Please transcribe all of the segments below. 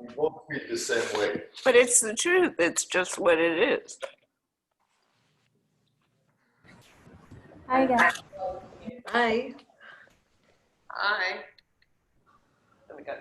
We both feel the same way. But it's the truth. It's just what it is. Hi, guys. Hi. Hi. Let me go.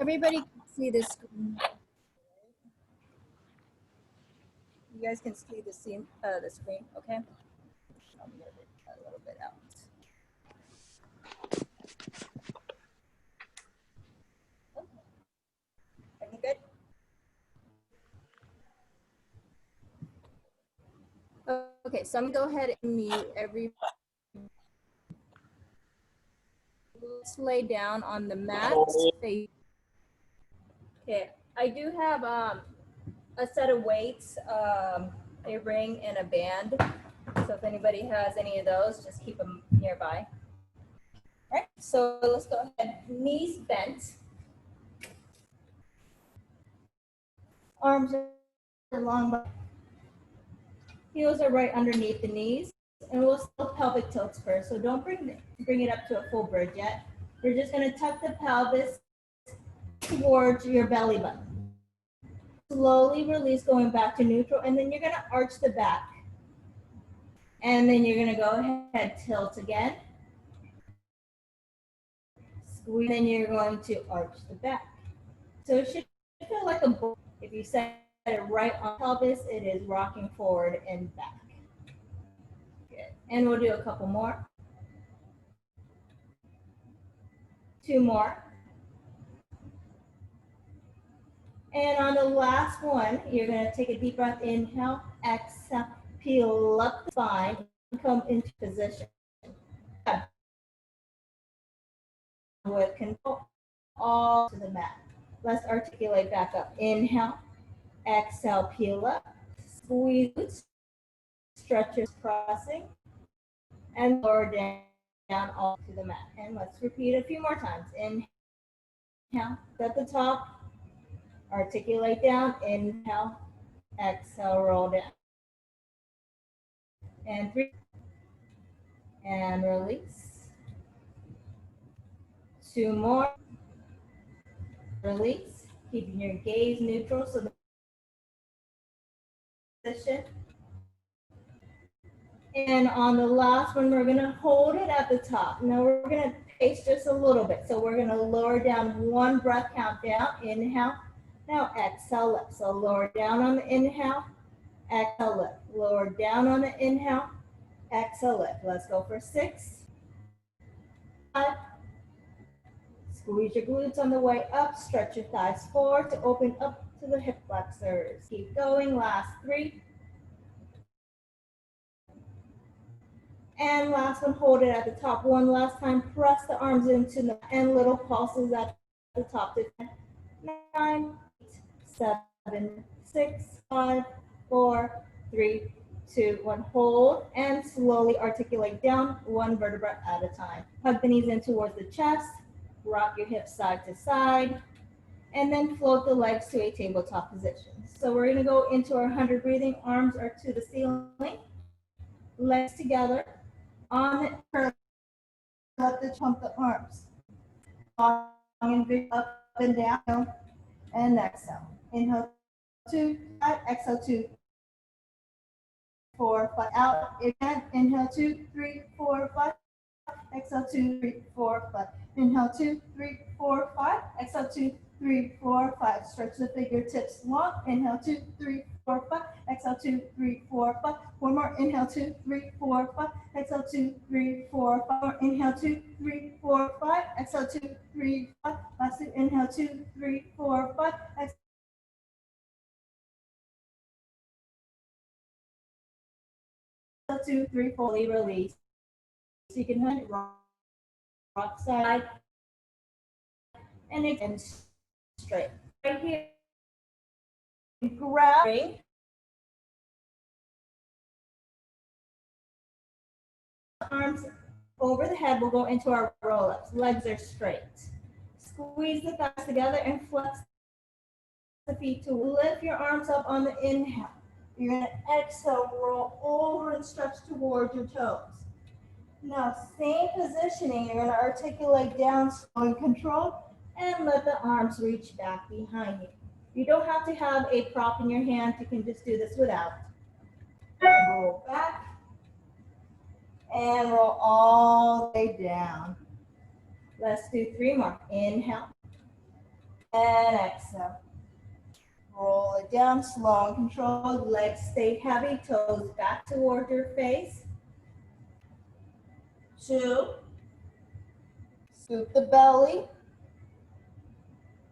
Everybody can see the screen. You guys can see the scene, the screen, okay? I'll move it a little bit out. Okay. Everything good? Okay, so I'm gonna go ahead and mute every. Let's lay down on the mat. Okay, I do have a set of weights, a ring and a band. So if anybody has any of those, just keep them nearby. All right, so let's go ahead. Knees bent. Arms are long. Heels are right underneath the knees. And we'll still pelvic tilts first. So don't bring it up to a full bridge yet. We're just gonna tuck the pelvis towards your belly button. Slowly release, going back to neutral, and then you're gonna arch the back. And then you're gonna go ahead, tilt again. Squeeze, then you're going to arch the back. So it should feel like a ball. If you set it right on pelvis, it is rocking forward and back. Good. And we'll do a couple more. 2 more. And on the last one, you're gonna take a deep breath, inhale, exhale, peel up the spine, come into position. With control, all to the mat. Let's articulate back up. Inhale, exhale, peel up, squeeze, stretches, pressing, and lower down all to the mat. And let's repeat a few more times. Inhale, at the top. Articulate down, inhale, exhale, roll down. And 3, and release. 2 more, release. Keeping your gaze neutral so the position. And on the last one, we're gonna hold it at the top. Now we're gonna pace just a little bit. So we're gonna lower down 1 breath count down, inhale. Now exhale, lift. So lower down on the inhale, exhale, lift. Lower down on the inhale, exhale, lift. Let's go for 6, 5. Squeeze your glutes on the way up. Stretch your thighs forward to open up to the hip flexors. Keep going. Last 3. And last one, hold it at the top. One last time, press the arms into the and little pulses at the top. 10, 9, 7, 6, 5, 4, 3, 2, 1. Hold and slowly articulate down 1 vertebra at a time. Hug the knees in towards the chest. Rock your hips side to side. And then float the legs to a tabletop position. So we're going to go into our 100 breathing. Arms are to the ceiling. Legs together. On the curve, let the pump the arms. Long and big, up and down, and exhale. Inhale 2, 5, exhale 2, 4, 5, out, again, inhale 2, 3, 4, 5, exhale 2, 3, 4, 5, inhale 2, 3, 4, 5, exhale 2, 3, 4, 5, stretch the fingertips long, inhale 2, 3, 4, 5, exhale 2, 3, 4, 5, one more, inhale 2, 3, 4, 5, exhale 2, 3, 4, 5, more, inhale 2, 3, 4, 5, exhale 2, 3, 5, last two, inhale 2, 3, 4, 5, exhale 2, 3, 4, release. So you can hold it rock side and again straight. Right here, grab arms over the head. We'll go into our roll-ups. Legs are straight. Squeeze the thighs together and flex the feet to lift your arms up on the inhale. You're going to exhale, roll over and stretch towards your toes. Now, same positioning. You're going to articulate down, slow and control, and let the arms reach back behind you. You don't have to have a prop in your hand. You can just do this without. Roll back and roll all the way down. Let's do 3 more. Inhale and exhale. Roll it down, slow and controlled. Legs stay heavy, toes back toward your face. 2. Scoop the belly.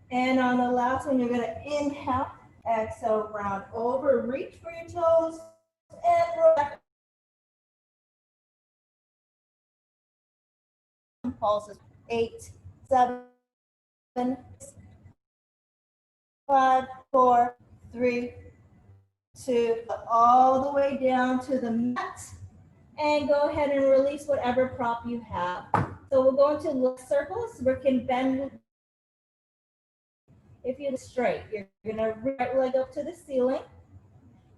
And on the last one, you're going to inhale, exhale, round over, reach for your toes, and roll back. Pulses. 8, 7, 5, 4, 3, 2, all the way down to the mat. And go ahead and release whatever prop you have. So we'll go into leg circles. We can bend. If you're straight, you're going to right leg up to the ceiling.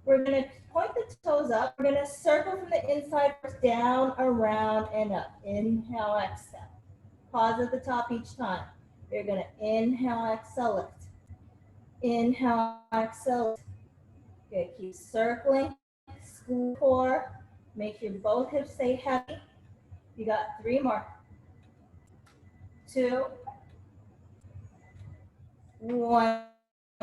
We're going to point the toes up. We're going to circle from the inside, down, around, and up. Inhale, exhale. Pause at the top each time. You're going to inhale, exhale, lift. Inhale, exhale, lift. Good. Keep circling. Squeeze core. Make sure both hips stay heavy. You got 3 more. 2. 1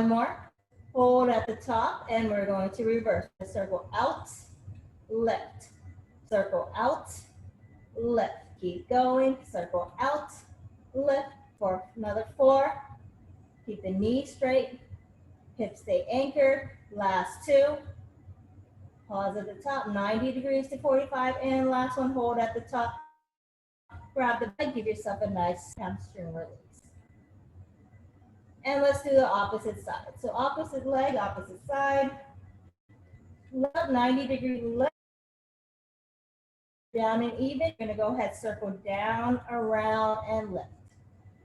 more. Hold at the top, and we're going to reverse. Circle out, lift. Circle out, lift. Keep going. Circle out, lift for another 4. Keep the knees straight. Hips stay anchored. Last 2. Pause at the top, 90 degrees to 45. And last one, hold at the top. Grab the bed, give yourself a nice hamstring release. And let's do the opposite side. So opposite leg, opposite side. Left 90-degree lift. Down and even. You're going to go ahead, circle down, around, and lift.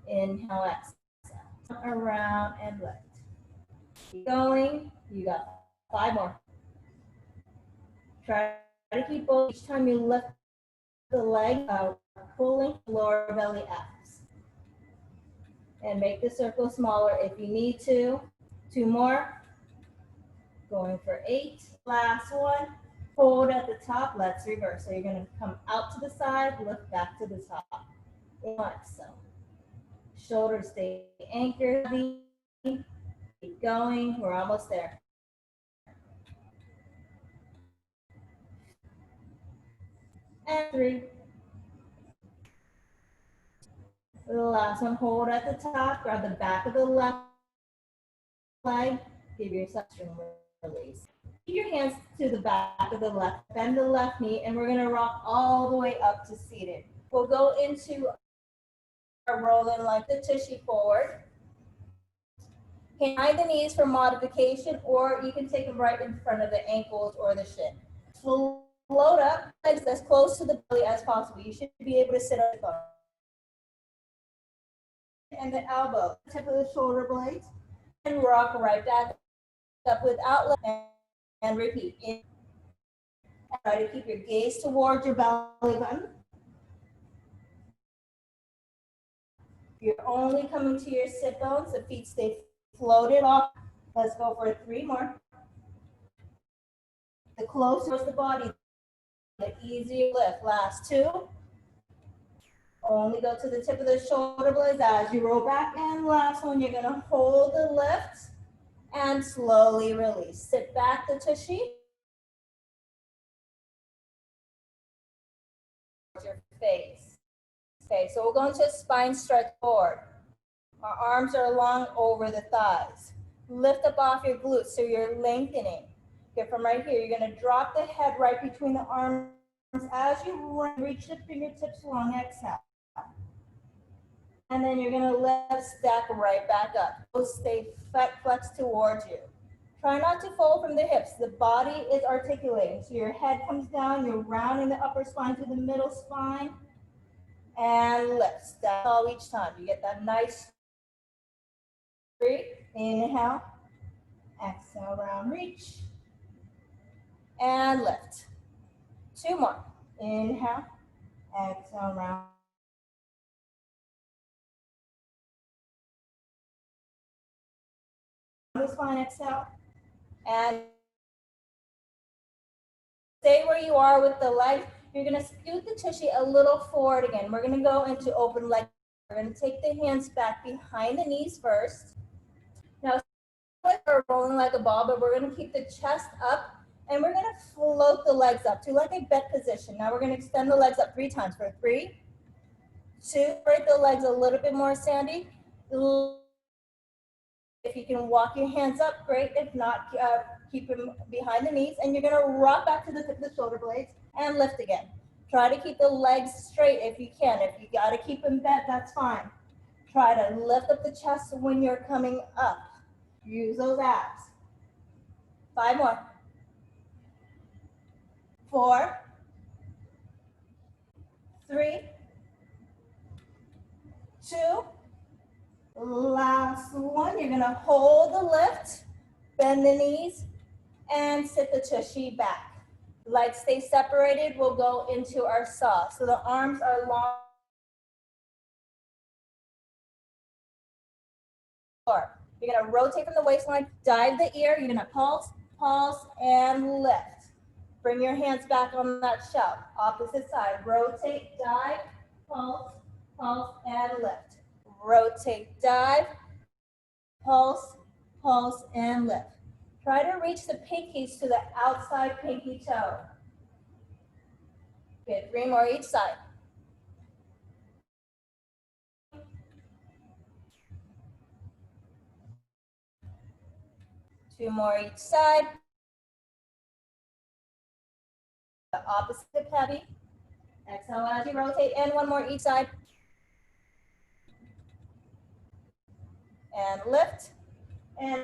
Inhale, exhale. Around and lift. Keep going. You got 5 more. Try to keep both. Each time you lift the leg, pulling lower belly abs. And make the circle smaller if you need to. 2 more. Going for 8. Last one. Hold at the top. Let's reverse. So you're going to come out to the side, lift back to the top. Exhale. Shoulders stay anchored. Keep going. We're almost there. And 3. The last one, hold at the top, grab the back of the left leg, give yourself a release. Keep your hands to the back of the left, bend the left knee, and we're gonna rock all the way up to seated. We'll go into our rolling like the tushy forward. You can hide the knees for modification, or you can take them right in front of the ankles or the shin. Float up, legs as close to the belly as possible. You should be able to sit on the bone. And the elbow, tip of the shoulder blades, and rock right back up without lift, and repeat. And try to keep your gaze towards your belly button. You're only coming to your sit bones, the feet stay floated off. Let's go for 3 more. The closer to the body, the easier lift. Last 2. Only go to the tip of the shoulder blades as you roll back. And last one, you're gonna hold the lift and slowly release. Sit back the tushy. Your face. Okay, so we're going to spine stretch forward. Our arms are long over the thighs. Lift up off your glutes so you're lengthening. Okay, from right here, you're gonna drop the head right between the arms as you reach the fingertips long, exhale. And then you're gonna lift, stack right back up. Stay flexed towards you. Try not to fold from the hips. The body is articulating. So your head comes down, you're rounding the upper spine to the middle spine. And lift, stack tall each time. You get that nice straight. Inhale, exhale, round reach. And lift. 2 more. Inhale, exhale, round. The spine, exhale. And stay where you are with the legs. You're gonna scoot the tushy a little forward again. We're gonna go into open leg. We're gonna take the hands back behind the knees first. Now, we're rolling like a ball, but we're gonna keep the chest up and we're gonna float the legs up to like a bed position. Now we're gonna extend the legs up 3 times for 3, 2, break the legs a little bit more, Sandy. If you can walk your hands up, great. If not, keep them behind the knees. And you're gonna rock back to the tip of the shoulder blades and lift again. Try to keep the legs straight if you can. If you gotta keep them bent, that's fine. Try to lift up the chest when you're coming up. Use those abs. 5 more. 4, 3, 2, last one. You're gonna hold the lift, bend the knees, and sit the tushy back. Legs stay separated, we'll go into our saw. So the arms are long. You're gonna rotate from the waistline, dive the ear, you're gonna pulse, pulse, and lift. Bring your hands back on that shelf. Opposite side, rotate, dive, pulse, pulse, and lift. Rotate, dive, pulse, pulse, and lift. Try to reach the pinkies to the outside pinky toe. Good, 3 more each side. Two more each side. The opposite hip heavy. Exhale as you rotate, and 1 more each side. And lift, and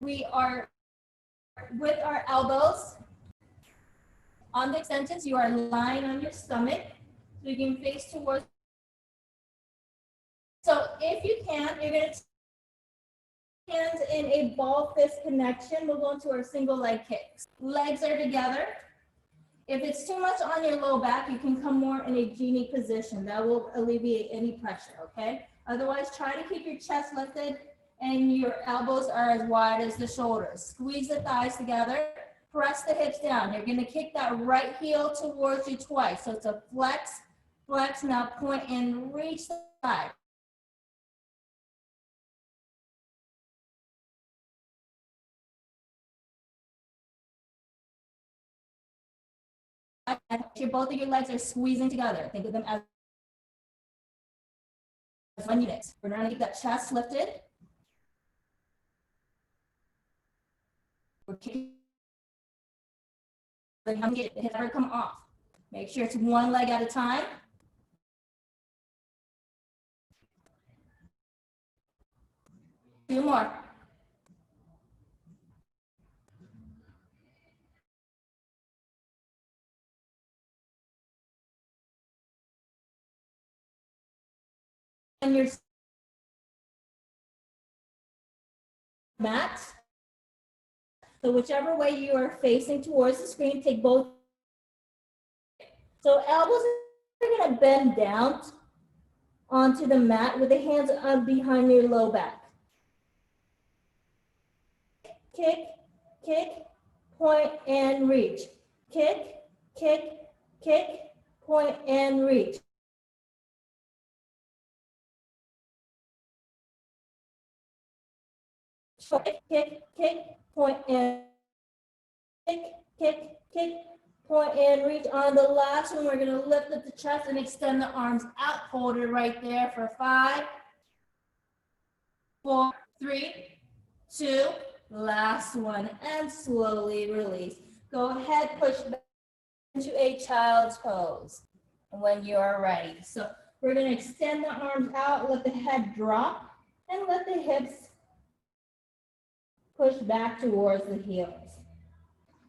we are with our elbows on the extensions. You are lying on your stomach, so you can face towards. So if you can, you're going to hands in a ball fist connection. We'll go into our single leg kicks. Legs are together. If it's too much on your low back, you can come more in a genie position. That will alleviate any pressure, okay? Otherwise, try to keep your chest lifted and your elbows are as wide as the shoulders. Squeeze the thighs together. Press the hips down. You're gonna kick that right heel towards you twice. So it's a flex, flex, now point and reach the side. Both of your legs are squeezing together. Think of them as 1 unit. We're gonna keep that chest lifted. We're kicking. The hips never come off. Make sure it's 1 leg at a time. Two more. And your mat. So whichever way you are facing towards the screen, take both. So elbows are gonna bend down onto the mat with the hands up behind your low back. Kick, kick, point, and reach. Kick, kick, kick, point, and reach. Kick, kick, kick, point, and kick, kick, kick, point, and reach. On the last one, we're gonna lift up the chest and extend the arms out. Hold it right there for 5, 4, 3, 2, last one, and slowly release. Go ahead, push back into a child's pose when you are ready. So we're gonna extend the arms out, let the head drop, and let the hips push back towards the heels.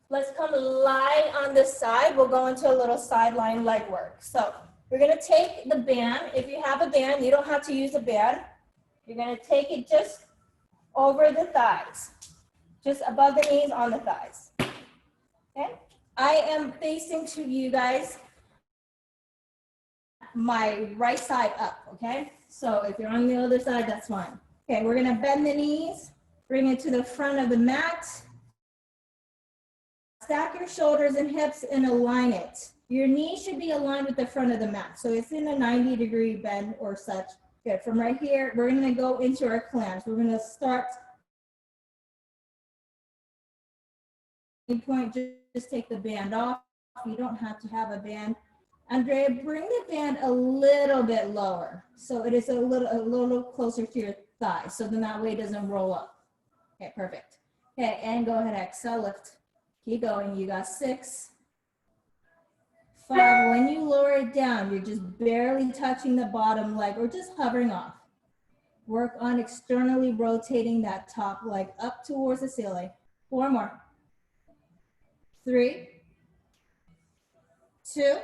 Let's come lie on this side. We'll go into a little sideline leg work. So we're gonna take the band. If you have a band, you don't have to use a band. You're gonna take it just over the thighs, just above the knees on the thighs, okay? I am facing to you guys, my right side up, okay? So if you're on the other side, that's fine. Okay, we're gonna bend the knees, bring it to the front of the mat. Stack your shoulders and hips and align it. Your knees should be aligned with the front of the mat. So it's in a 90-degree bend or such. Good, from right here, we're gonna go into our clams. We're gonna start point, just take the band off. You don't have to have a band. Andrea, bring the band a little bit lower. So it is a little closer to your thigh. So then that way it doesn't roll up. Okay, perfect. Okay, and go ahead, exhale, lift. Keep going, you got 6, 5. When you lower it down, you're just barely touching the bottom leg or just hovering off. Work on externally rotating that top leg up towards the ceiling. 4 more. 3, 2.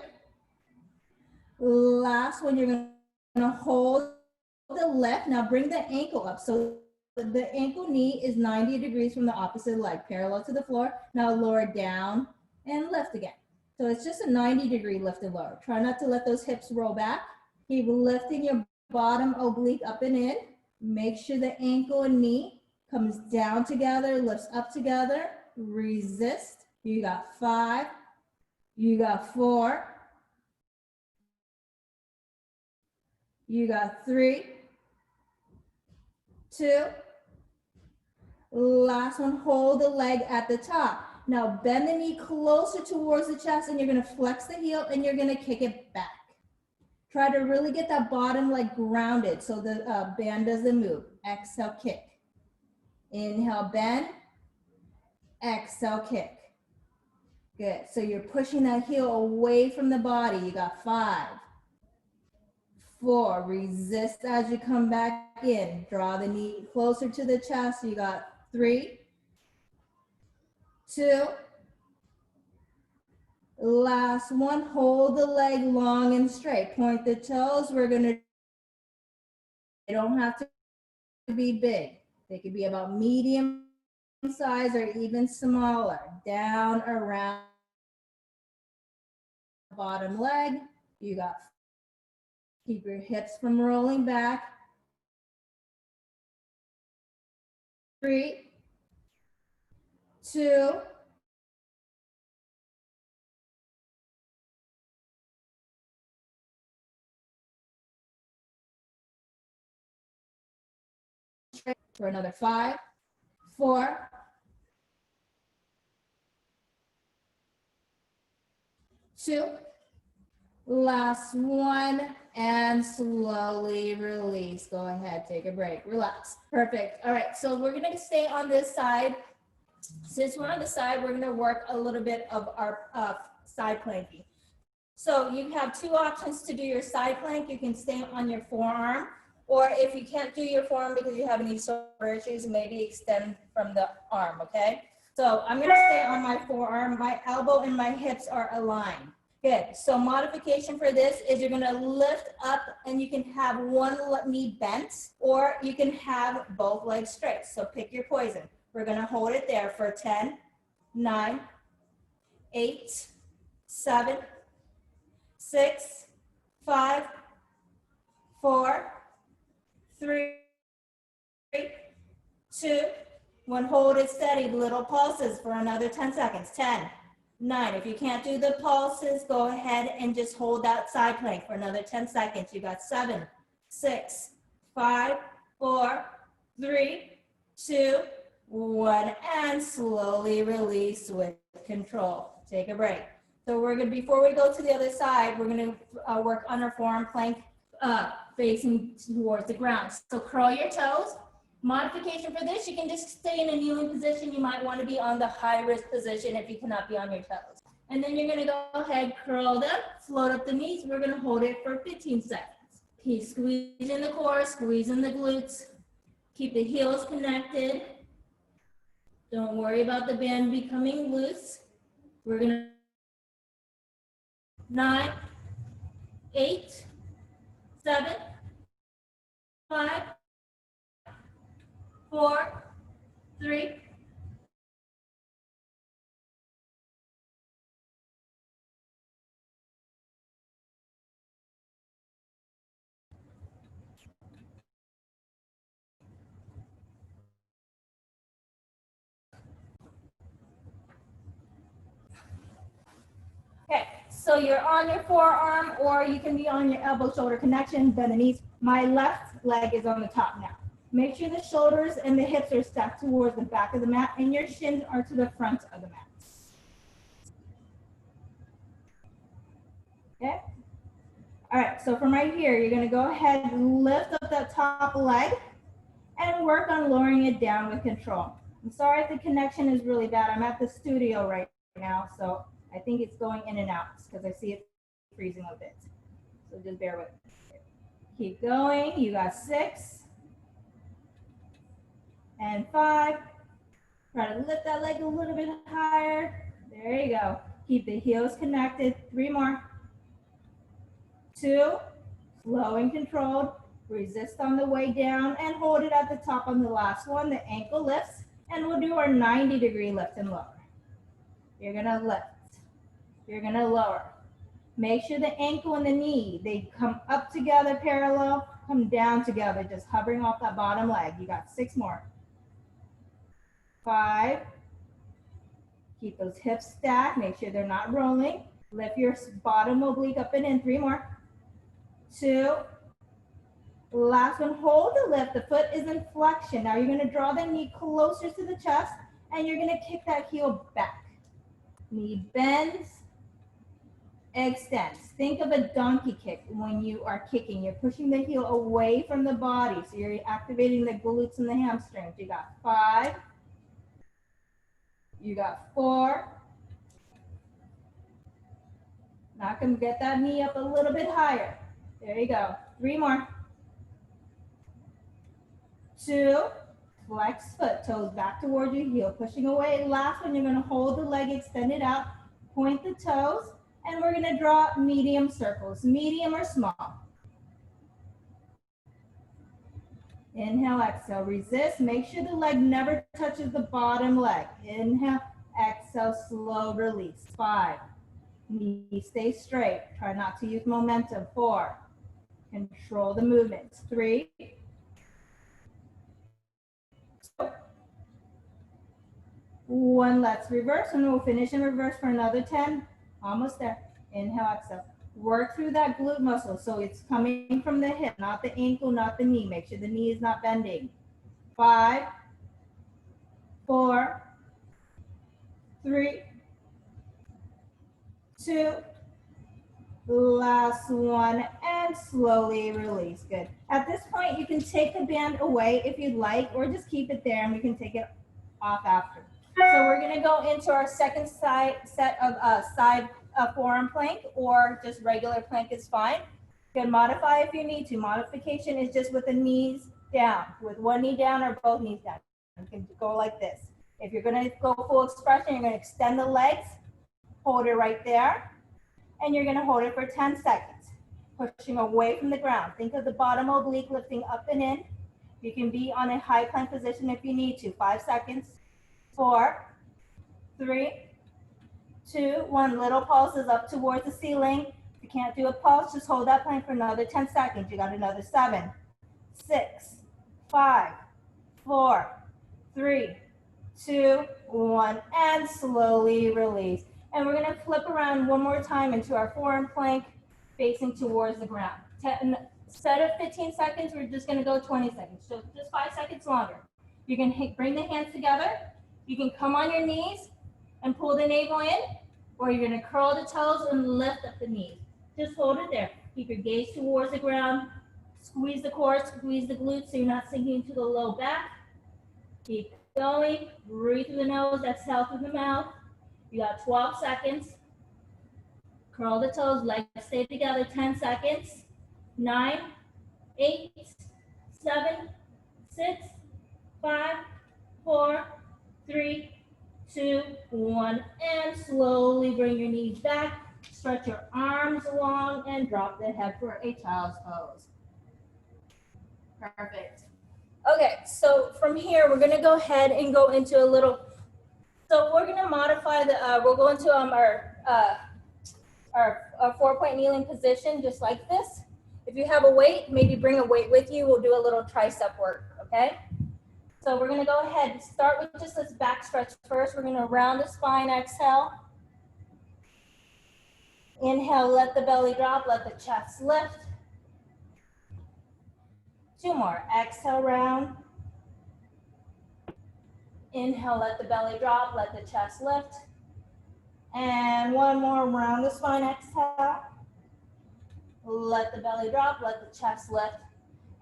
Last one, you're gonna hold the left. Now bring the ankle up. So the ankle knee is 90 degrees from the opposite leg, parallel to the floor. Now lower down and lift again. So it's just a 90-degree lift and lower. Try not to let those hips roll back. Keep lifting your bottom oblique up and in. Make sure the ankle and knee comes down together, lifts up together. Resist. You got 5. You got 4. You got 3, 2. Last one, hold the leg at the top. Now bend the knee closer towards the chest and you're gonna flex the heel and you're gonna kick it back. Try to really get that bottom leg grounded so the band doesn't move. Exhale, kick. Inhale, bend. Exhale, kick. Good, so you're pushing that heel away from the body. You got 5, 4, resist as you come back in. Draw the knee closer to the chest. You got 3, 2. Last one, hold the leg long and straight. Point the toes. They don't have to be big. They could be about medium size or even smaller. Down around the bottom leg. You got, keep your hips from rolling back. 3, 2. For another 5, 4, 2. Last one, and slowly release. Go ahead, take a break, relax. Perfect. All right, so we're gonna stay on this side. Since we're on the side, we're gonna work a little bit of our side planking. So you have 2 options to do your side plank. You can stay on your forearm, or if you can't do your forearm because you have any sort of issues, maybe extend from the arm, okay? So I'm gonna stay on my forearm. My elbow and my hips are aligned. Good, so modification for this is you're gonna lift up and you can have one knee bent or you can have both legs straight. So pick your poison. We're gonna hold it there for 10, 9, 8, 7, 6, 5, 4, 3, 2, 1. Hold it steady, little pulses for another 10 seconds. 10, 9. If you can't do the pulses, go ahead and just hold that side plank for another 10 seconds. You got 7, 6, 5, 4, 3, 2, 1, and slowly release with control. Take a break. So we're gonna, before we go to the other side, we're gonna work on our forearm plank facing towards the ground. So curl your toes. Modification for this, you can just stay in a kneeling position. You might want to be on the high risk position if you cannot be on your toes. And then you're going to go ahead, curl them, float up the knees. We're going to hold it for 15 seconds. Keep squeezing the core, squeezing the glutes. Keep the heels connected. Don't worry about the band becoming loose. We're going to 9, 8, 7, 5, 4, 3, okay, so you're on your forearm or you can be on your elbow shoulder connection, bend the knees. My left leg is on the top now. Make sure the shoulders and the hips are stacked towards the back of the mat and your shins are to the front of the mat. Okay? All right, so from right here, you're gonna go ahead and lift up that top leg and work on lowering it down with control. I'm sorry if the connection is really bad. I'm at the studio right now, so I think it's going in and out because I see it freezing a bit. So just bear with me. Keep going. You got 6 and 5. Try to lift that leg a little bit higher. There you go. Keep the heels connected. 3 more. 2. Slow and controlled. Resist on the way down and hold it at the top on the last one. The ankle lifts and we'll do our 90-degree lift and lower. You're gonna lift. You're gonna lower. Make sure the ankle and the knee, they come up together parallel, come down together, just hovering off that bottom leg. You got 6 more. 5. Keep those hips stacked. Make sure they're not rolling. Lift your bottom oblique up and in. 3 more. 2. Last one, hold the lift. The foot is in flexion. Now you're gonna draw the knee closer to the chest and you're gonna kick that heel back. Knee bends, extends. Think of a donkey kick when you are kicking. You're pushing the heel away from the body. So you're activating the glutes and the hamstrings. You got 5. You got 4. Now come get that knee up a little bit higher. There you go. 3 more. 2, flex foot, toes back towards your heel, pushing away. Last one, you're gonna hold the leg extended out, point the toes, and we're gonna draw medium circles, medium or small. Inhale, exhale, resist. Make sure the leg never touches the bottom leg. Inhale, exhale, slow release. 5, knee stay straight. Try not to use momentum. 4, control the movements. 3, 1, let's reverse, and we'll finish in reverse for another 10. Almost there. Inhale, exhale. Work through that glute muscle. So it's coming from the hip, not the ankle, not the knee. Make sure the knee is not bending. 5, 4, 3, 2, last one, and slowly release. Good. At this point, you can take the band away if you'd like, or just keep it there and we can take it off after. So we're gonna go into our second set of side forearm plank, or just regular plank is fine. You can modify if you need to. Modification is just with the knees down, with one knee down or both knees down. You can go like this. If you're gonna go full expression, you're gonna extend the legs, hold it right there, and you're gonna hold it for 10 seconds, pushing away from the ground. Think of the bottom oblique lifting up and in. You can be on a high plank position if you need to. 5 seconds. 4, 3, 2, 1. Little pulses up towards the ceiling. If you can't do a pulse, just hold that plank for another 10 seconds. You got another 7, 6, 5, 4, 3, 2, 1, and slowly release. And we're going to flip around one more time into our forearm plank, facing towards the ground. Instead of 15 seconds, we're just going to go 20 seconds. So just 5 seconds longer. You can bring the hands together. You can come on your knees and pull the navel in, or you're going to curl the toes and lift up the knees. Just hold it there. Keep your gaze towards the ground. Squeeze the core, squeeze the glutes so you're not sinking into the low back. Keep going. Breathe through the nose, exhale through the mouth. You got 12 seconds. Curl the toes, legs stay together, 10 seconds. 9, 8, 7, 6, 5, 4, 3, 2, 1. And slowly bring your knees back. Stretch your arms long and drop the head for a child's pose. Perfect. Okay, so from here, we're gonna go ahead and go into a little, so we're gonna modify the, we'll go into our 4-point kneeling position, just like this. If you have a weight, maybe bring a weight with you. We'll do a little tricep work, okay? So we're gonna go ahead and start with just this back stretch first. We're gonna round the spine, exhale. Inhale, let the belly drop, let the chest lift. 2 more, exhale, round. Inhale, let the belly drop, let the chest lift. And 1 more, round the spine, exhale. Let the belly drop, let the chest lift.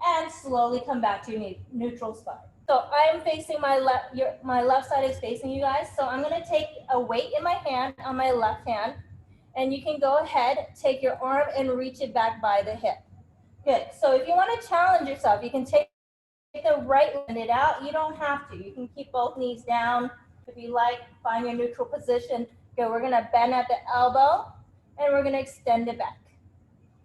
And slowly come back to your neutral spine. So I am facing my left side is facing you guys. So I'm gonna take a weight in my hand, on my left hand. And you can go ahead, take your arm and reach it back by the hip. Good, so if you wanna challenge yourself, you can take the right hand it out. You don't have to. You can keep both knees down. If you like, find your neutral position. Good, we're gonna bend at the elbow and we're gonna extend it back.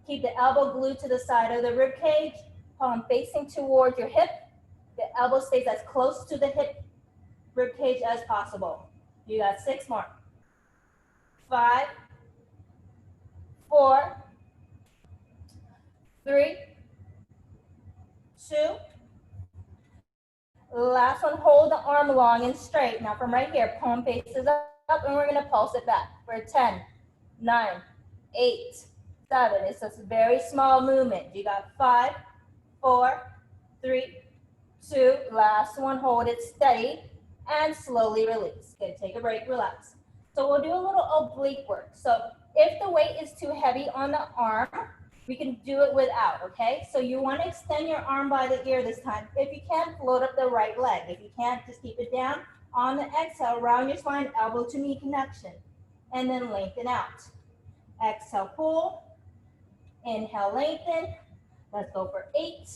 Keep the elbow glued to the side of the rib cage, palm facing towards your hip. The elbow stays as close to the hip rib cage as possible. You got 6 more. 5, 4, 3, 2. Last one, hold the arm long and straight. Now from right here, palm faces up and we're gonna pulse it back for 10, 9, 8, 7. It's a very small movement. You got 5, 4, 3, 2. Last one, hold it steady and slowly release. Good, take a break, relax. So we'll do a little oblique work. So if the weight is too heavy on the arm, we can do it without, okay? So you want to extend your arm by the ear this time. If you can, float up the right leg. If you can't, just keep it down. On the exhale, round your spine, elbow to knee connection, and then lengthen out. Exhale, pull. Inhale, lengthen. Let's go for 8,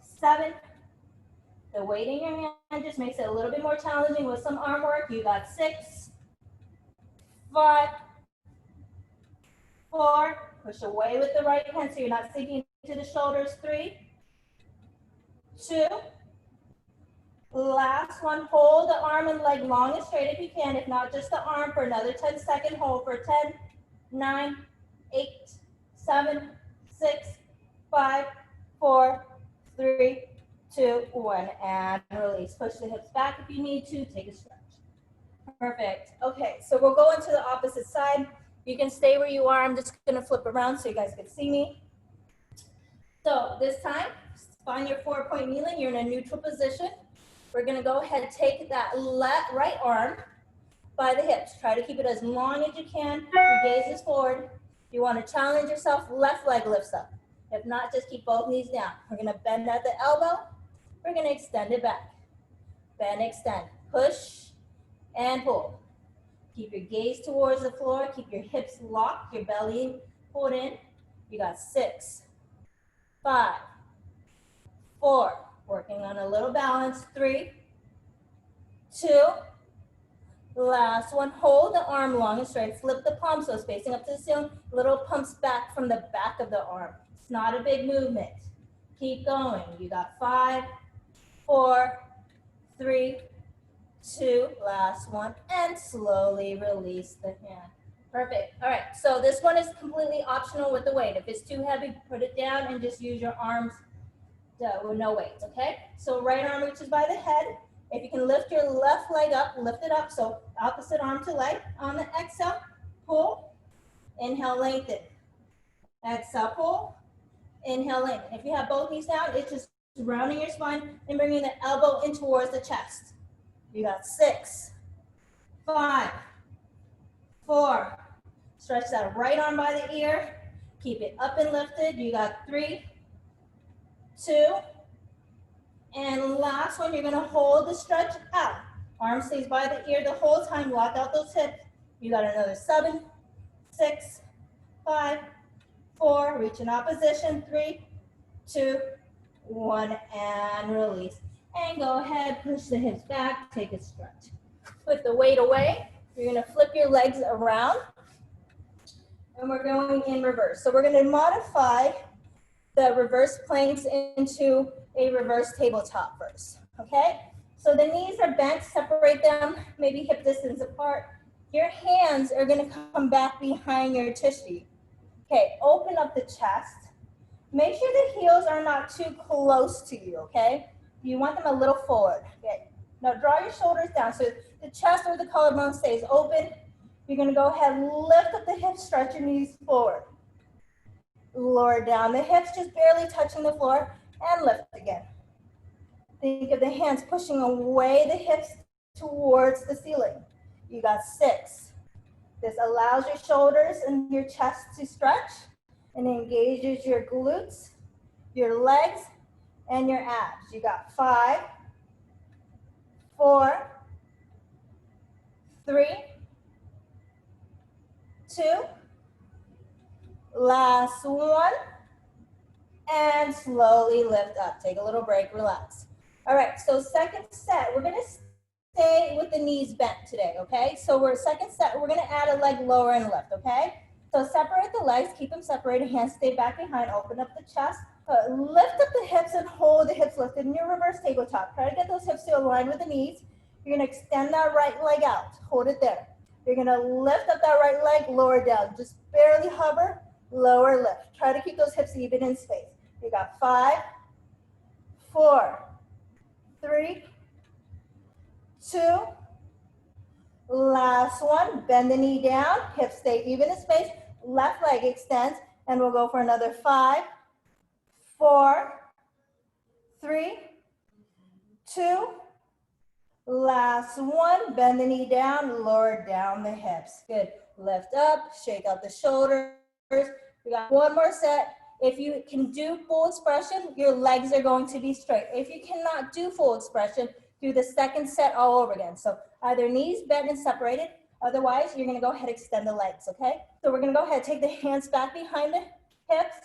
7. The weight in your hand just makes it a little bit more challenging with some arm work. You got 6, 5, 4. Push away with the right hand so you're not sinking into the shoulders. 3, 2. Last one, hold the arm and leg long and straight if you can. If not, just the arm for another 10-second hold for 10, 9, 8, 7, 6, 5, 4, 3, 2, 1, and release. Push the hips back if you need to. Take a stretch. Perfect. Okay, so we'll go into the opposite side. You can stay where you are. I'm just going to flip around so you guys can see me. So this time, find your 4-point kneeling. You're in a neutral position. We're going to go ahead and take that right arm by the hips. Try to keep it as long as you can. Your gaze is forward. You want to challenge yourself. Left leg lifts up. If not, just keep both knees down. We're going to bend at the elbow. We're going to extend it back. Bend, extend. Push and pull. Keep your gaze towards the floor. Keep your hips locked, your belly pulled in. You got 6, 5, 4. Working on a little balance. 3, 2. Last one. Hold the arm long and straight. Flip the palm so it's facing up to the ceiling. Little pumps back from the back of the arm. It's not a big movement. Keep going. You got 5, 4, 3, 2, last one, and slowly release the hand. Perfect. All right, so this one is completely optional with the weight. If it's too heavy, put it down and just use your arms with no weight, okay? So right arm reaches by the head. If you can lift your left leg up, lift it up. So opposite arm to leg. On the exhale, pull, inhale, lengthen. Exhale, pull, inhale, lengthen. If you have both knees down, it's just rounding your spine and bringing the elbow in towards the chest. You got 6, 5, 4. Stretch that right arm by the ear. Keep it up and lifted. You got 3, 2, and last one, you're gonna hold the stretch out. Arm stays by the ear the whole time. Lock out those hips. You got another 7, 6, 5, 4. Reach in opposition. 3, 2, 1, and release. And go ahead, push the hips back. Take a stretch. Put the weight away. You're gonna flip your legs around, and we're going in reverse. So we're gonna modify the reverse planks into a reverse tabletop first, okay? So the knees are bent, separate them, maybe hip distance apart. Your hands are gonna come back behind your tissue. Okay, open up the chest. Make sure the heels are not too close to you, okay? You want them a little forward, okay? Now draw your shoulders down so the chest or the collarbone stays open. You're gonna go ahead and lift up the hips, stretch your knees forward. Lower down the hips, just barely touching the floor, and lift again. Think of the hands pushing away the hips towards the ceiling. You got 6. This allows your shoulders and your chest to stretch and engages your glutes, your legs, and your abs. You got 5, 4, 3, 2, last one, and slowly lift up. Take a little break, relax. All right, so second set, we're gonna stay with the knees bent today, okay? So second set, we're gonna add a leg lower and lift, okay? So separate the legs, keep them separated, hands stay back behind, open up the chest, lift up the hips and hold the hips lifted in your reverse tabletop. Try to get those hips to align with the knees. You're gonna extend that right leg out, hold it there. You're gonna lift up that right leg, lower down, just barely hover, lower lift. Try to keep those hips even in space. You got 5, 4, 3, 2, last one. Bend the knee down, hips stay even in space, left leg extends, and we'll go for another 5, 4, 3, 2, last one. Bend the knee down, lower down the hips. Good. Lift up, shake out the shoulders. We got one more set. If you can do full expression, your legs are going to be straight. If you cannot do full expression, do the second set all over again. So either knees bent and separated, otherwise you're gonna go ahead and extend the legs, okay? So we're gonna go ahead, take the hands back behind the hips,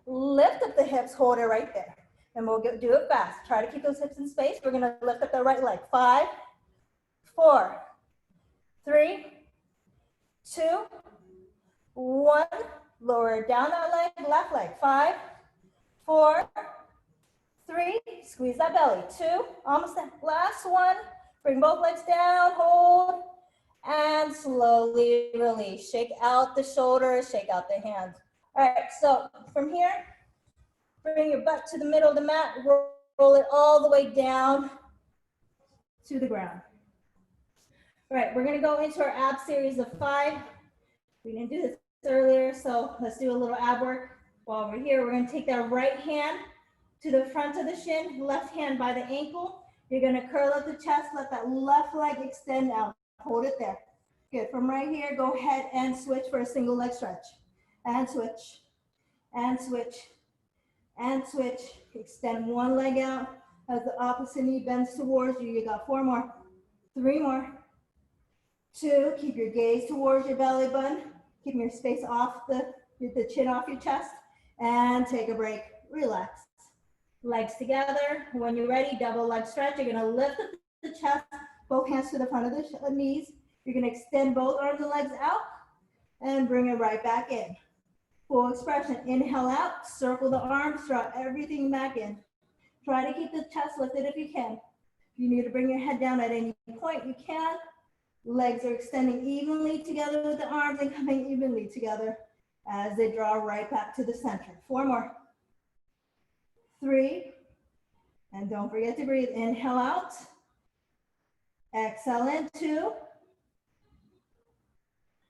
lift up the hips, hold it right there. And we'll do it fast. Try to keep those hips in space. We're gonna lift up the right leg. 5, 4, 3, 2, 1. Lower down that leg, left leg. 5, 4, 3, squeeze that belly. 2, almost there. Last one. Bring both legs down, hold, and slowly release. Shake out the shoulders, shake out the hands. All right, so from here, bring your butt to the middle of the mat, roll it all the way down to the ground. All right, we're gonna go into our ab series of 5. We didn't do this earlier, so let's do a little ab work. While we're here, we're gonna take that right hand to the front of the shin, left hand by the ankle. You're gonna curl up the chest, let that left leg extend out. Hold it there. Good, from right here, go ahead and switch for a single leg stretch. And switch, and switch, and switch. Extend one leg out as the opposite knee bends towards you. You got 4 more, 3 more, 2. Keep your gaze towards your belly button. Keep your space off the chin off your chest. And take a break, relax. Legs together. When you're ready, double leg stretch. You're gonna lift up the chest, both hands to the front of the knees. You're gonna extend both arms and legs out and bring it right back in. Full expression. Inhale out, circle the arms, draw everything back in. Try to keep the chest lifted if you can. you need to bring your head down at any point, you can. Legs are extending evenly together with the arms and coming evenly together as they draw right back to the center. 4 more. 3. And don't forget to breathe. Inhale out. Exhale in. 2.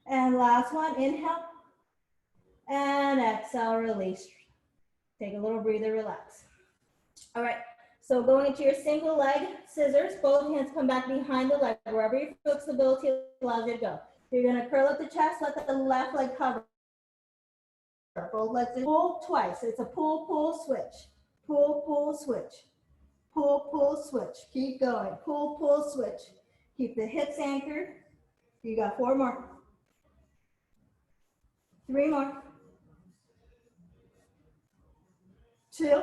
And last one. Inhale. And exhale, release. Take a little breather, relax. All right. So going into your single leg scissors, both hands come back behind the leg, wherever your flexibility allows you to go. You're going to curl up the chest, let the left leg cover. Both legs pull twice. It's a pull, pull, switch. Pull, pull, switch. Pull, pull, switch. Keep going. Pull, pull, switch. Keep the hips anchored. You got 4 more. 3 more. 2.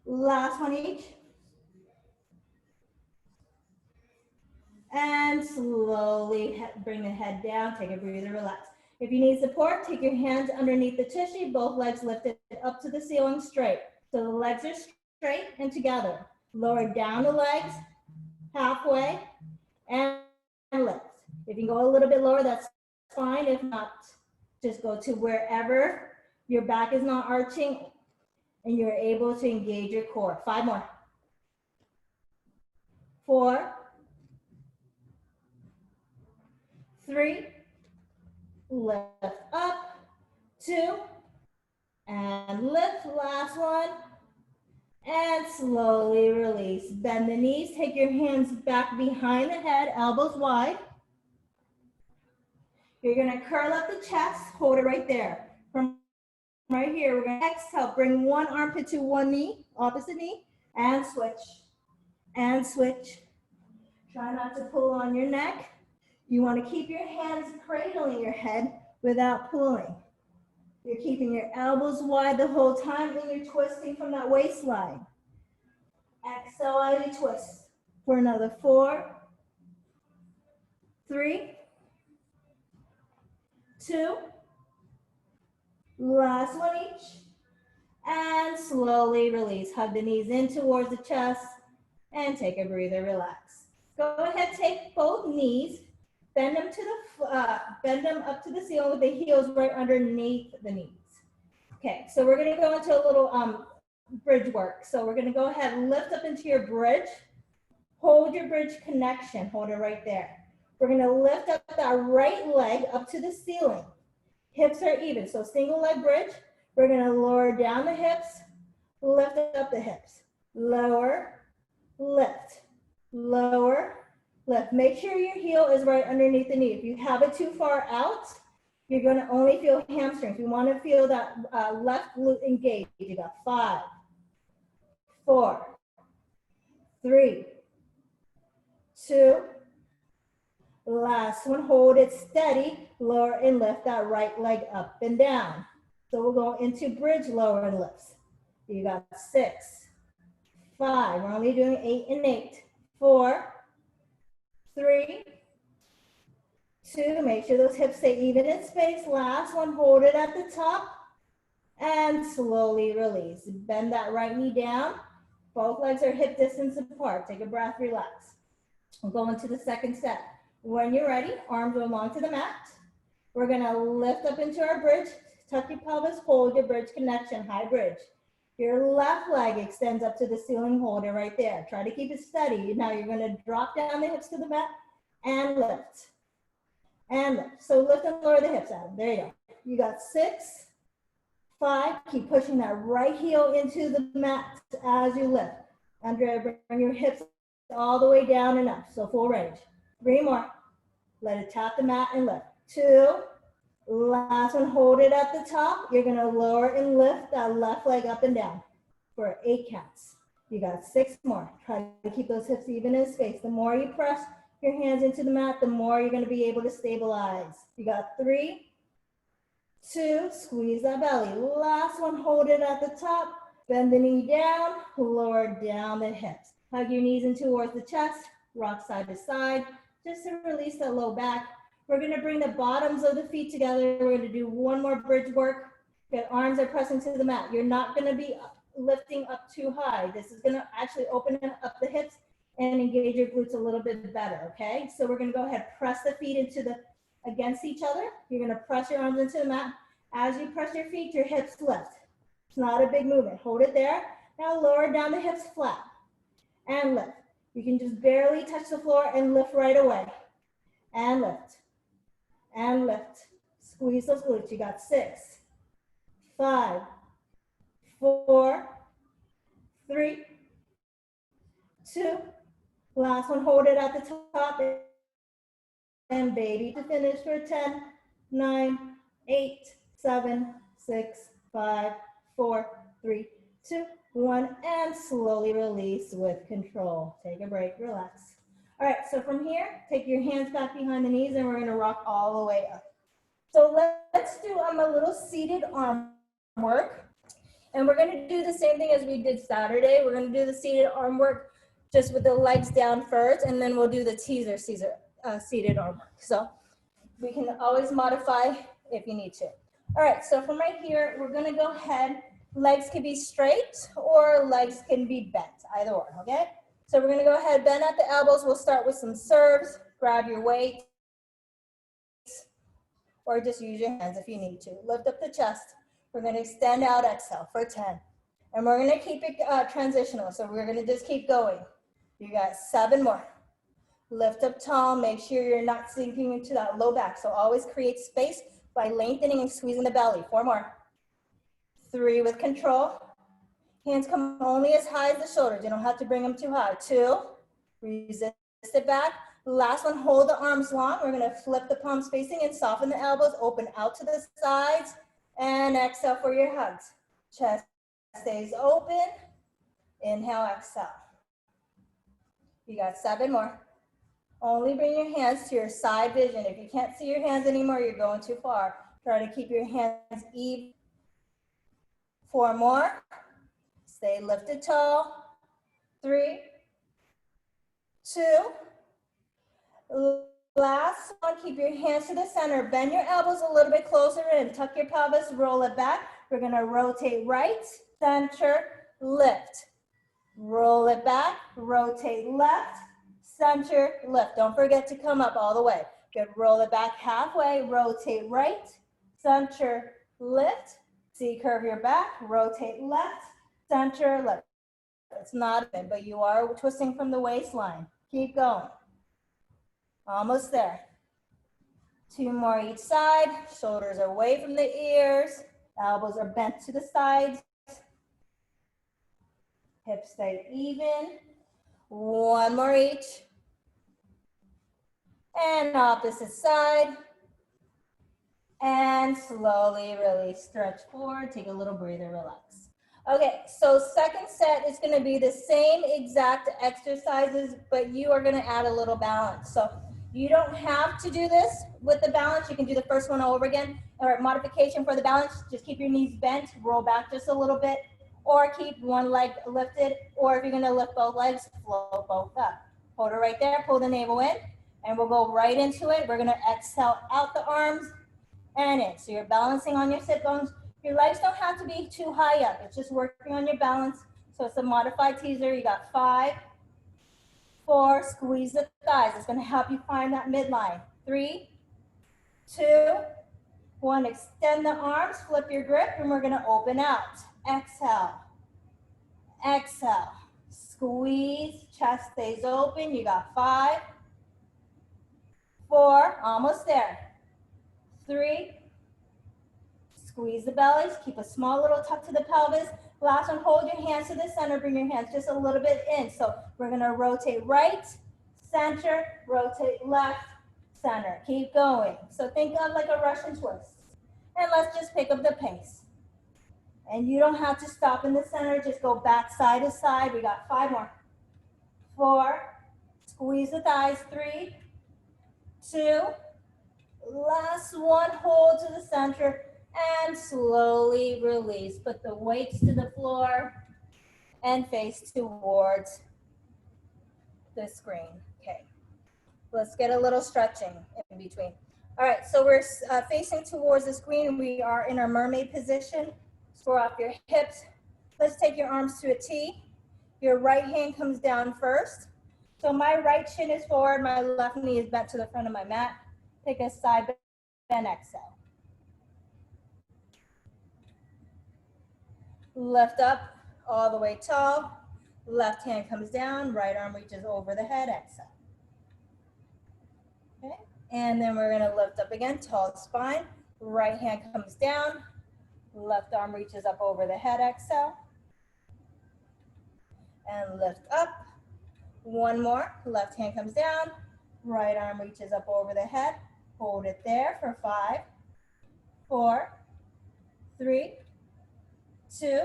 Last one each. And slowly bring the head down. Take a breather, relax. If you need support, take your hands underneath the tushy, both legs lifted up to the ceiling straight. So the legs are straight and together. Lower down the legs, halfway, and lift. If you go a little bit lower, that's fine. If not, just go to wherever your back is not arching and you're able to engage your core. 5 more. 4. 3. Lift up. 2. And lift. Last one. And slowly release. Bend the knees. Take your hands back behind the head, elbows wide. You're going to curl up the chest. Hold it right there. From right here, we're going to exhale. Bring one armpit to one knee, opposite knee, and switch. And switch. Try not to pull on your neck. You want to keep your hands cradling your head without pulling. You're keeping your elbows wide the whole time and you're twisting from that waistline. Exhale as you twist for another 4, 3, 2, last one each, and slowly release. Hug the knees in towards the chest and take a breather, relax. Go ahead, take both knees, bend them up to the ceiling with the heels right underneath the knees. Okay, so we're gonna go into a little bridge work. So we're gonna go ahead and lift up into your bridge. Hold your bridge connection, hold it right there. We're gonna lift up that right leg up to the ceiling. Hips are even, so single leg bridge. We're gonna lower down the hips, lift up the hips. Lower, lift, lower, lift. Make sure your heel is right underneath the knee. If you have it too far out, you're gonna only feel hamstrings. You wanna feel that left glute engaged. You got 5, 4, 3, 2, last one, hold it steady, lower and lift that right leg up and down. So we'll go into bridge lower and lifts. You got 6, 5, we're only doing 8 and 8, 4, 3, 2, make sure those hips stay even in space. Last one, hold it at the top and slowly release. Bend that right knee down. Both legs are hip distance apart. Take a breath, relax. We'll go into the second set. When you're ready, arms go along to the mat. We're gonna lift up into our bridge. Tuck your pelvis, hold your bridge connection, high bridge. Your left leg extends up to the ceiling, hold it right there. Try to keep it steady. Now you're gonna drop down the hips to the mat and lift. And lift. So lift and lower the hips, Adam. There you go. You got 6, 5. Keep pushing that right heel into the mat as you lift. Andrea, bring your hips all the way down and up. So full range. 3 more. Let it tap the mat and lift. 2. Last one, hold it at the top. You're gonna lower and lift that left leg up and down for 8 counts. You got 6 more. Try to keep those hips even in space. The more you press your hands into the mat, the more you're gonna be able to stabilize. You got 3, 2, squeeze that belly. Last one, hold it at the top. Bend the knee down, lower down the hips. Hug your knees in towards the chest, rock side to side, just to release that low back. We're gonna bring the bottoms of the feet together. We're gonna do one more bridge work. Your arms are pressing to the mat. You're not gonna be lifting up too high. This is gonna actually open up the hips and engage your glutes a little bit better, okay? So we're gonna go ahead, press the feet against each other. You're gonna press your arms into the mat. As you press your feet, your hips lift. It's not a big movement. Hold it there. Now lower down the hips flat and lift. You can just barely touch the floor and lift right away. And lift. And lift. Squeeze those glutes. You got 6, 5, 4, 3, 2. Last one, hold it at the top. And baby to finish for 10, 9, 8, 7, 6, 5, 4, 3, 2, 1. And slowly release with control. Take a break, relax. All right, so from here, take your hands back behind the knees and we're gonna rock all the way up. So let's do a little seated arm work. And we're gonna do the same thing as we did Saturday. We're gonna do the seated arm work just with the legs down first, and then we'll do the teaser seated arm work. So we can always modify if you need to. All right, so from right here, we're gonna go ahead. Legs can be straight or legs can be bent, either or, okay? So we're gonna go ahead, bend at the elbows. We'll start with some serves, grab your weight, or just use your hands if you need to. Lift up the chest. We're gonna extend out, exhale for 10. And we're gonna keep it transitional, so we're gonna just keep going. You got 7 more. Lift up tall, make sure you're not sinking into that low back. So always create space by lengthening and squeezing the belly. 4 more. 3 with control. Hands come only as high as the shoulders. You don't have to bring them too high. 2, resist it back. Last one, hold the arms long. We're gonna flip the palms facing in, soften the elbows, open out to the sides, and exhale for your hugs. Chest stays open. Inhale, exhale. You got 7 more. Only bring your hands to your side vision. If you can't see your hands anymore, you're going too far. Try to keep your hands even. 4 more. Stay lifted tall. 3, 2. Last one, keep your hands to the center. Bend your elbows a little bit closer in. Tuck your pelvis, roll it back. We're gonna rotate right, center, lift. Roll it back, rotate left, center, lift. Don't forget to come up all the way. Good, roll it back halfway, rotate right, center, lift. See, curve your back, rotate left, center, lift. It's not good, but you are twisting from the waistline. Keep going. Almost there. 2 more each side, shoulders away from the ears, elbows are bent to the sides. Hips stay even. 1 more each. And opposite side. And slowly release, stretch forward, take a little breather, relax. Okay, so second set is gonna be the same exact exercises, but you are gonna add a little balance. So you don't have to do this with the balance. You can do the first one all over again. Or modification for the balance, just keep your knees bent, roll back just a little bit, or keep one leg lifted, or if you're gonna lift both legs, float both up. Hold it right there, pull the navel in, and we'll go right into it. We're gonna exhale out the arms and in. So you're balancing on your sit bones. Your legs don't have to be too high up. It's just working on your balance. So it's a modified teaser. You got 5, 4, squeeze the thighs. It's gonna help you find that midline. 3, 2, 1, extend the arms, flip your grip, and we're gonna open out. Exhale, exhale, squeeze, chest stays open. You got 5, 4, almost there. 3, squeeze the bellies, keep a small little tuck to the pelvis. Last one, hold your hands to the center, bring your hands just a little bit in. So we're gonna rotate right, center, rotate left, center. Keep going. So think of like a Russian twist. And let's just pick up the pace. And you don't have to stop in the center, just go back side to side. We got 5 more. 4, squeeze the thighs, 3, 2, last one, hold to the center, and slowly release. Put the weights to the floor and face towards the screen. Okay, let's get a little stretching in between. All right, so we're facing towards the screen. We are in our mermaid position. Square off your hips, Let's take your arms to a T. Your right hand comes down first. So my right shin is forward, my left knee is bent to the front of my mat. Take a side bend, exhale. Lift up all the way tall. Left hand comes down, right arm reaches over the head, exhale. Okay, and then we're gonna lift up again, tall spine. Right hand comes down, left arm reaches up over the head, exhale. And lift up. One more, left hand comes down, right arm reaches up over the head. Hold it there for 5, 4, 3, 2,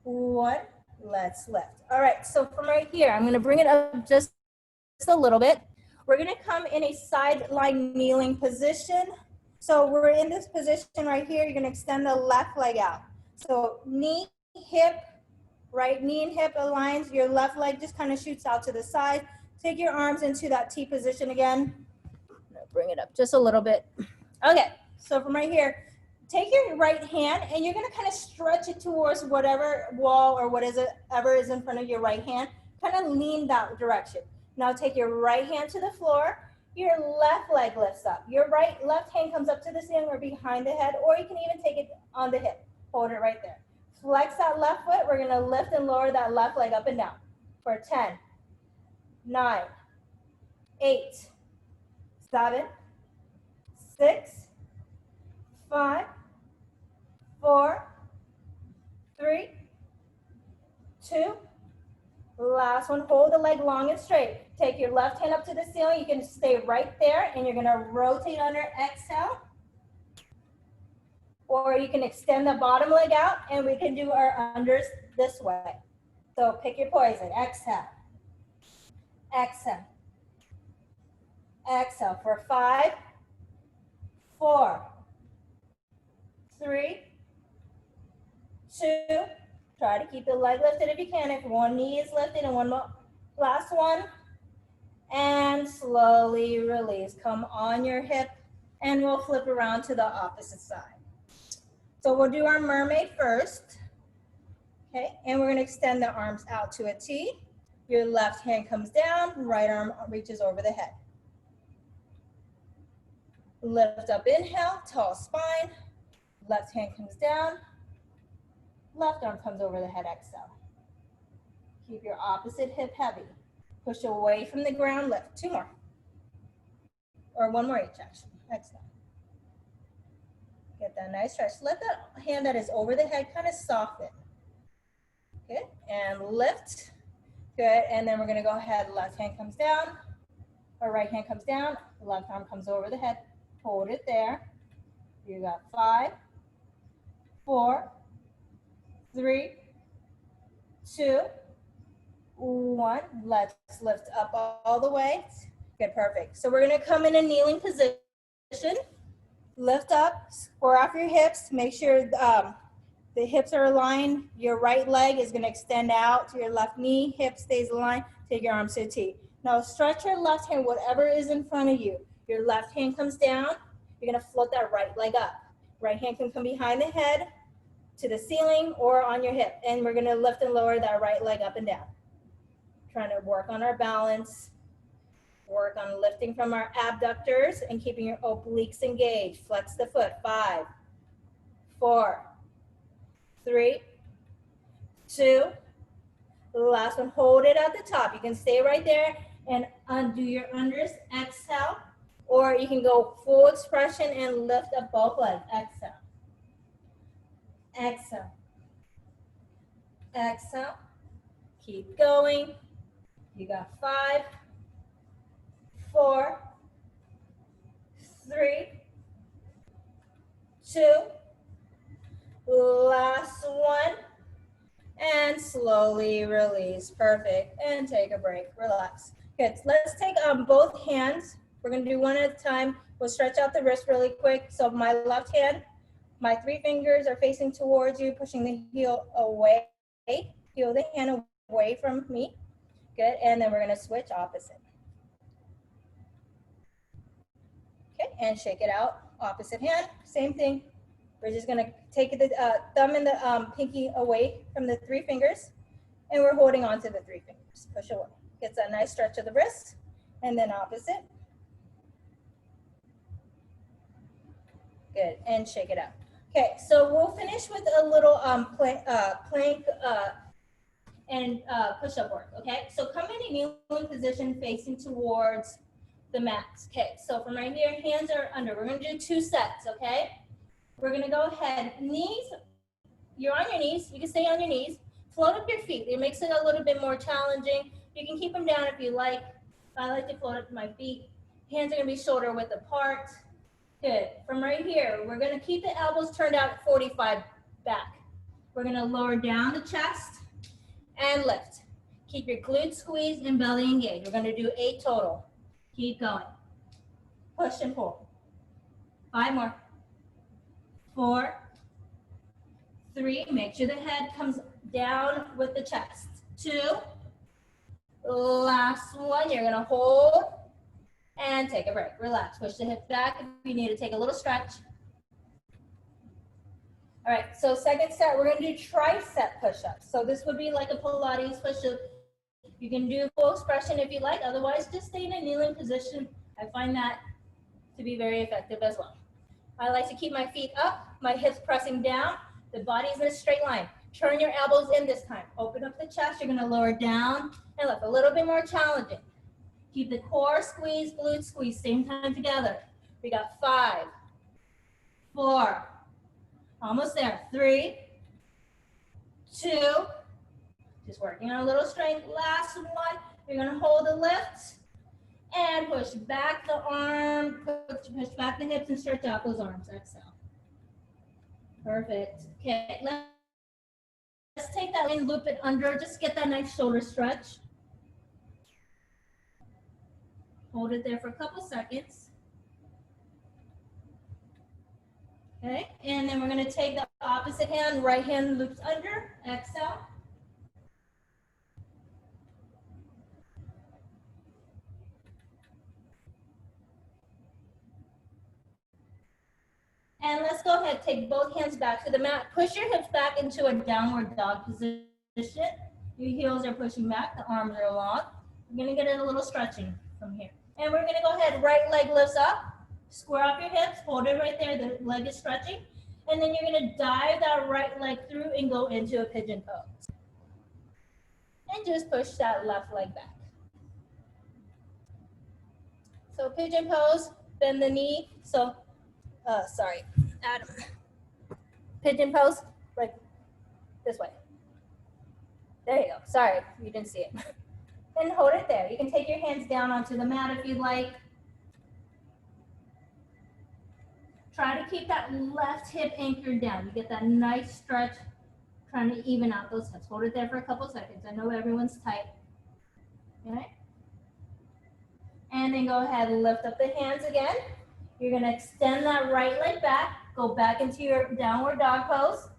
1. Let's lift. All right, so from right here, I'm gonna bring it up just a little bit. We're gonna come in a sideline kneeling position. So we're in this position right here. You're gonna extend the left leg out. So knee, hip, right knee and hip aligns. Your left leg just kind of shoots out to the side. Take your arms into that T position again. I'm gonna bring it up just a little bit. Okay, so from right here, take your right hand and you're gonna kind of stretch it towards whatever wall or whatever is in front of your right hand. Kind of lean that direction. Now take your right hand to the floor. Your left leg lifts up. Your left hand comes up to the ceiling or behind the head, or you can even take it on the hip. Hold it right there. Flex that left foot. We're gonna lift and lower that left leg up and down for 10, 9, 8, 7, 6, 5, 4, 3, 2. Last one, hold the leg long and straight. Take your left hand up to the ceiling. You can stay right there and you're gonna rotate under, exhale. Or you can extend the bottom leg out and we can do our unders this way. So pick your poison, exhale. Exhale. Exhale for 5, 4, 3, 2. Try to keep the leg lifted if you can. If one knee is lifted and one more. Last one. And slowly release. Come on your hip and we'll flip around to the opposite side. So we'll do our mermaid first. Okay, and we're gonna extend the arms out to a T. Your left hand comes down, right arm reaches over the head. Lift up, inhale, tall spine. Left hand comes down. Left arm comes over the head, exhale. Keep your opposite hip heavy. Push away from the ground, lift. 2 more. Or 1 more each, actually. Exhale. Get that nice stretch. Let that hand that is over the head kind of soften. Good, and lift. Good, and then we're gonna go ahead, left hand comes down, or right hand comes down, left arm comes over the head. Hold it there. You got 5, 4, 3, 2, 1. Let's lift up all the way. Good, perfect. So we're gonna come in a kneeling position. Lift up, square off your hips. Make sure the hips are aligned. Your right leg is gonna extend out to your left knee. Hip stays aligned. Take your arms to a T. Now stretch your left hand, whatever is in front of you. Your left hand comes down. You're gonna float that right leg up. Right hand can come behind the head to the ceiling or on your hip. And we're gonna lift and lower that right leg up and down. Trying to work on our balance. Work on lifting from our abductors and keeping your obliques engaged. Flex the foot. 5, 4, 3, 2. Last one, hold it at the top. You can stay right there and undo your unders. Exhale. Or you can go full expression and lift up both legs. Exhale. Exhale. Exhale. Keep going. You got 5, 4, 3, 2. Last one. And slowly release. Perfect. And take a break. Relax. Good. Let's take both hands. We're going to do one at a time. We'll stretch out the wrist really quick. So my left hand, my 3 fingers are facing towards you, pushing the heel away. Heel the hand away from me. Good. And then we're going to switch opposite. Okay. And shake it out. Opposite hand. Same thing. We're just gonna take the thumb and the pinky away from the 3 fingers, and we're holding on to the 3 fingers. Push away. Gets a nice stretch of the wrist, and then opposite. Good, and shake it out. Okay, so we'll finish with a little plank and push-up work, okay? So come in a kneeling position facing towards the mat. Okay, so from right here, hands are under. We're gonna do 2 sets, okay? We're gonna go ahead, knees, you're on your knees, you can stay on your knees. Float up your feet, it makes it a little bit more challenging. You can keep them down if you like. I like to float up my feet. Hands are gonna be shoulder width apart. Good, from right here, we're gonna keep the elbows turned out 45 back. We're gonna lower down the chest and lift. Keep your glutes squeezed and belly engaged. We're gonna do 8 total. Keep going. Push and pull. 5 more. 4, 3, make sure the head comes down with the chest. 2, last one, you're gonna hold and take a break. Relax, push the hips back if you need to take a little stretch. All right, so second set, we're gonna do tricep push-ups. So this would be like a Pilates push-up. You can do full expression if you like, otherwise just stay in a kneeling position. I find that to be very effective as well. I like to keep my feet up, my hips pressing down, the body's in a straight line. Turn your elbows in this time. Open up the chest, you're gonna lower down and lift. A little bit more challenging. Keep the core squeeze, glutes squeeze, same time together. We got 5, 4, almost there. 3, 2, just working on a little strength. Last one, you're gonna hold the lift and push back the arm, push back the hips and stretch out those arms. Exhale. Perfect. Okay, let's take that and loop it under. Just get that nice shoulder stretch. Hold it there for a couple seconds. Okay, and then we're gonna take the opposite hand, right hand loops under, exhale. And let's go ahead, take both hands back to the mat. Push your hips back into a downward dog position. Your heels are pushing back, the arms are long. We're gonna get a little stretching from here. And we're gonna go ahead, right leg lifts up, square off your hips, hold it right there, the leg is stretching. And then you're gonna dive that right leg through and go into a pigeon pose. And just push that left leg back. So pigeon pose, bend the knee. So, sorry, Adam. Pigeon pose, like this way. There you go. Sorry, you didn't see it. And hold it there. You can take your hands down onto the mat if you'd like. Try to keep that left hip anchored down. You get that nice stretch, trying to even out those hips. Hold it there for a couple seconds. I know everyone's tight. Okay. And then go ahead and lift up the hands again. You're gonna extend that right leg back, go back into your downward dog pose.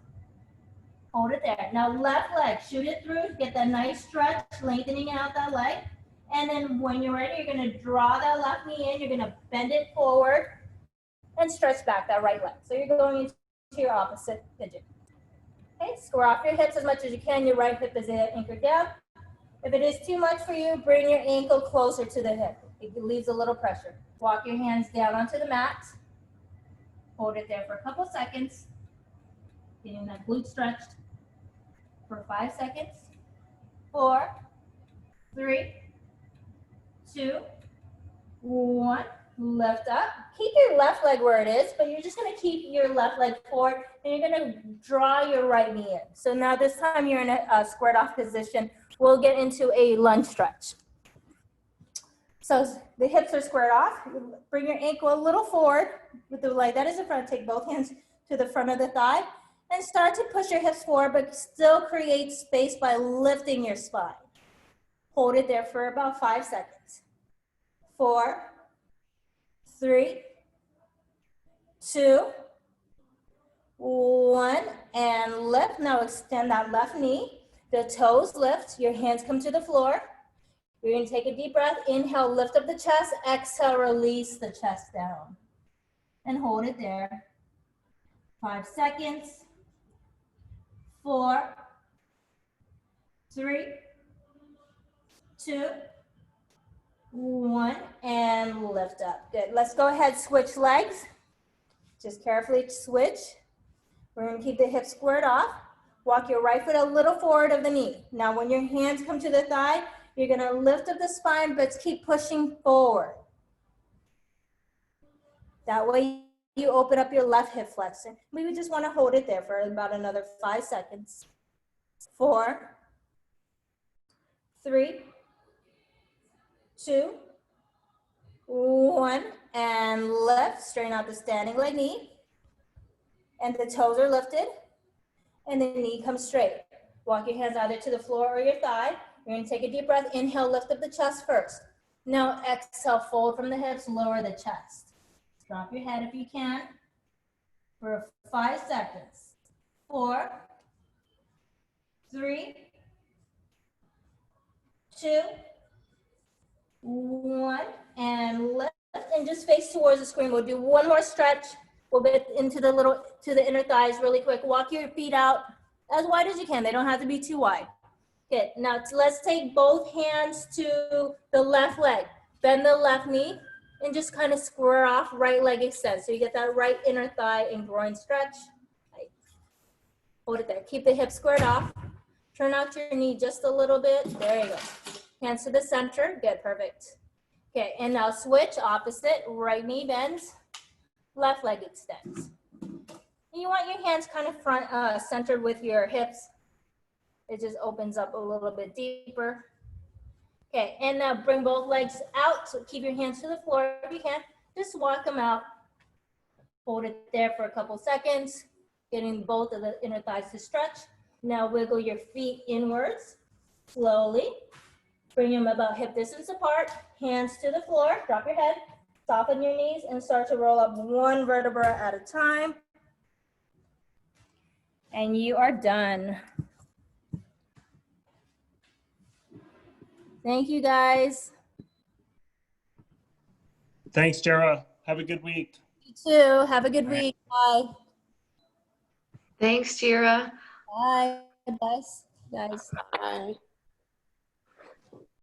Hold it there. Now left leg, shoot it through, get that nice stretch, lengthening out that leg. And then when you're ready, you're gonna draw that left knee in, you're gonna bend it forward and stretch back that right leg. So you're going into your opposite pigeon. Okay, square off your hips as much as you can. Your right hip is anchored down. If it is too much for you, bring your ankle closer to the hip. It leaves a little pressure. Walk your hands down onto the mat. Hold it there for a couple seconds. Getting that glute stretched for 5 seconds. 4, 3, 2, 1. Lift up. Keep your left leg where it is, but you're just gonna keep your left leg forward and you're gonna draw your right knee in. So now this time you're in a squared off position. We'll get into a lunge stretch. So the hips are squared off. Bring your ankle a little forward with the leg that is in front. Take both hands to the front of the thigh and start to push your hips forward, but still create space by lifting your spine. Hold it there for about 5 seconds. 4, 3, 2, 1, and lift. Now extend that left knee. The toes lift. Your hands come to the floor. You're going to take a deep breath. Inhale, lift up the chest. Exhale, release the chest down. And hold it there. 5 seconds. 4, 3, 2, 1, and lift up. Good. Let's go ahead, switch legs. Just carefully switch. We're going to keep the hips squared off. Walk your right foot a little forward of the knee. Now, when your hands come to the thigh, you're going to lift up the spine, but keep pushing forward. That way, you open up your left hip flexor. We would just want to hold it there for about another 5 seconds. 4, 3, 2, 1, and lift. Straighten out the standing leg knee. And the toes are lifted. And the knee comes straight. Walk your hands either to the floor or your thigh. You're gonna take a deep breath. Inhale, lift up the chest first. Now exhale, fold from the hips, lower the chest. Drop your head if you can for 5 seconds. 4, 3, 2, 1, and lift and just face towards the screen. We'll do one more stretch. We'll get into the inner thighs really quick. Walk your feet out as wide as you can. They don't have to be too wide. Good. Now let's take both hands to the left leg. Bend the left knee and just kind of square off, right leg extends. So you get that right inner thigh and groin stretch. Right. Hold it there. Keep the hips squared off. Turn out your knee just a little bit. There you go. Hands to the center. Good. Perfect. Okay. And now switch opposite. Right knee bends. Left leg extends. And you want your hands kind of centered with your hips. It just opens up a little bit deeper. Okay, and now bring both legs out. So keep your hands to the floor if you can. Just walk them out. Hold it there for a couple seconds, getting both of the inner thighs to stretch. Now wiggle your feet inwards, slowly. Bring them about hip distance apart. Hands to the floor, drop your head. Soften your knees and start to roll up one vertebra at a time. And you are done. Thank you, guys. Thanks, Jhera. Have a good week. You too. Have a good week. Bye. Thanks, Jhera. Bye. Bye, guys. Bye.